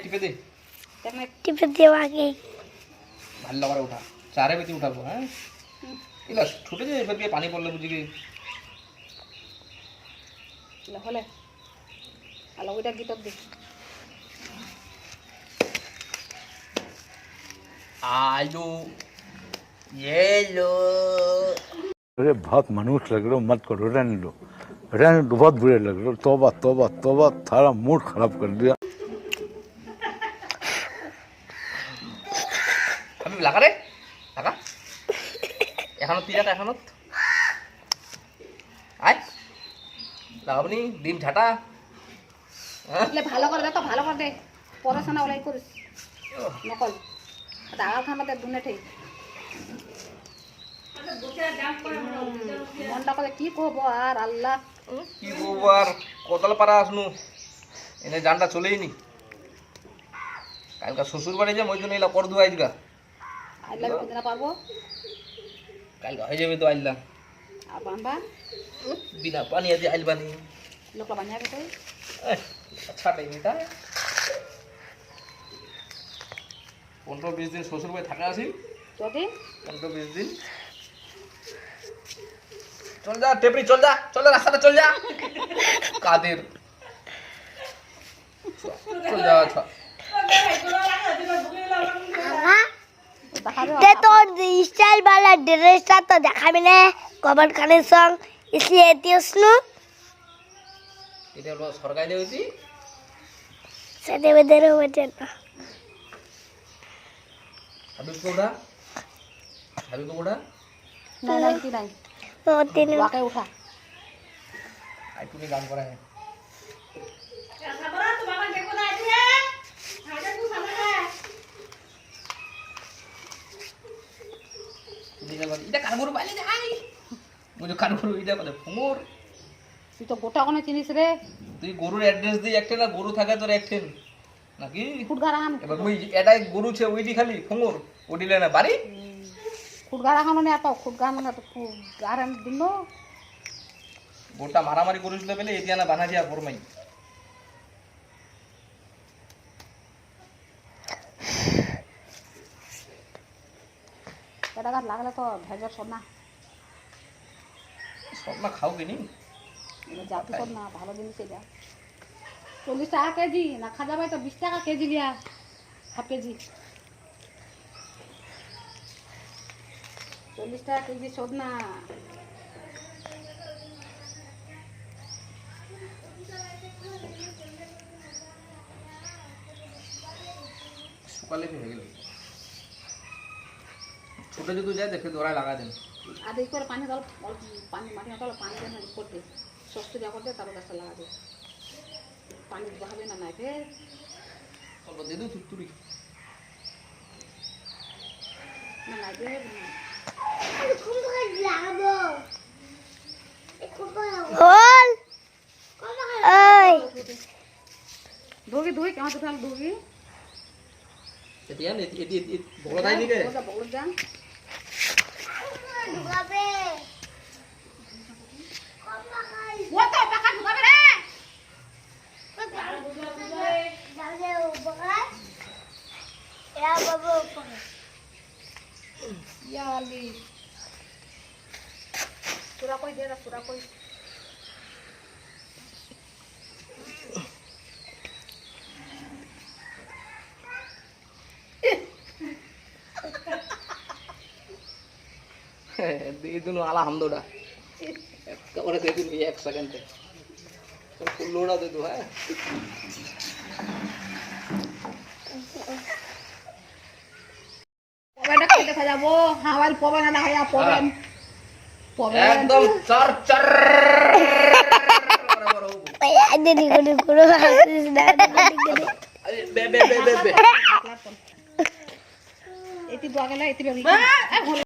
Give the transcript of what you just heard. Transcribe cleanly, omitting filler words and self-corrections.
টিপে দে টিপে দেও আগে ভালো করে উঠা চারে বেশি উঠাবো হ্যাঁ ইলা ছুটে যায় এবার দিয়ে পানি পড়লে বুঝি কি হলে আলো ওইটা গিটক দে आलू ये लो अरे बहुत मनुष्य लग रहे हो मत करो रहने दो बहुत बुरे लग रहे हो तौबा तौबा तौबा थारा मूड खराब कर दिया अभी लगा रे लगा এখনো তুই রাখ এখনো আয় লাগাবনি ডিম ঝাটা ले ভালো করে দে তো ভালো করে দে পড়াশোনা ওলাই করিস নকল দাগা খামাতে দুনে ঠেই মনটা করে কি করবো আর আল্লাহ কি করবো আর কোদাল পাড়া আসনু এনে জানটা চলেই নি কালকা শ্বশুর বাড়ি যাম ওই জন্য এলা কর দু আইজগা আল্লাহ কিনা পারবো কালকা হয়ে যাবে তো আইলা আর বাম্বা বিনা পানি আছে আইলবানি লোকলা বানিয়ে তো अच्छा नहीं बेटा 15-20 दिन শ্বশুর বাড়ি থাকা আছি যদি 15-20 दिन চল যা টেপরি চল যা রাস্তাটা চল যা কাদের চল যা আচ্ছা ते तो स्टाइल वाला ड्रेस था तो देखा मैंने कवर करने सॉन्ग इसलिए आती उसनु এটা হলো সরকারি হইছি सदे बदरे वजह ना হাবিব কোড়া না না কি নাই वो तीन ওয়াকে উঠা আইটুনি গান করা है এটা কানগরু পাইলে যাই বুঝো কানগরু এটা বলে ফুমোর তুই তো গোটা কোনে চিনিস রে তুই গরুর অ্যাড্রেস দিয়ে একটা না গরু থাকে তোর একটেন নাকি ফুটগারা খান এবার ওই এটাই গরু ছে ওইটি খালি ফুমোর ওডিলে না বাড়ি ফুটগারা খান মানে এত ফুটগারা মানে তো গারান দিন গোটা মারামারি করেছিল বলে এদিয়ানা বানাজি আর ফরমাই এটা গাছ লাগালে তো ভেজর সব না সব না খাও কিনি জাতি সব না ভালো জিনিস এটা 40 টাকা কেজি না খাজা ভাই তো 20 টাকা কেজি লিয়া হাফ কেজি 40 টাকা কেজি সব না সকালে হয়ে গেল ছোট যদি যায় দেখে দৌড়ায় লাগা দেন আর এই করে পানি দাও পানি মাটি না পানি দেন করতে শক্ত যা করতে তার গাছটা লাগাবে পানি বহাবে না না ফের অল্প দিয়ে দেবো তুড়ি না না দে होल ओए दोगी दोगी কেমন তো তাহলে दोगी এতিয়া এটি বড় দাই দিকে বড় যা वो तो पका ढुकाबे रे या अली पूरा कोई दे रहा पूरा कोई দিয়ে দিন আলহামদুলিল্লাহ একেবারে দিয়ে দিন 1 সেকেন্ডে লোড়া দে দো হ্যাঁ পবেনটা কই দেখা যাবো হাওয়াল পবন না হয়া পবন পবন একদম চর চর आदि निकल करो বে বে বে বে এটি দোয়া গেলে এটি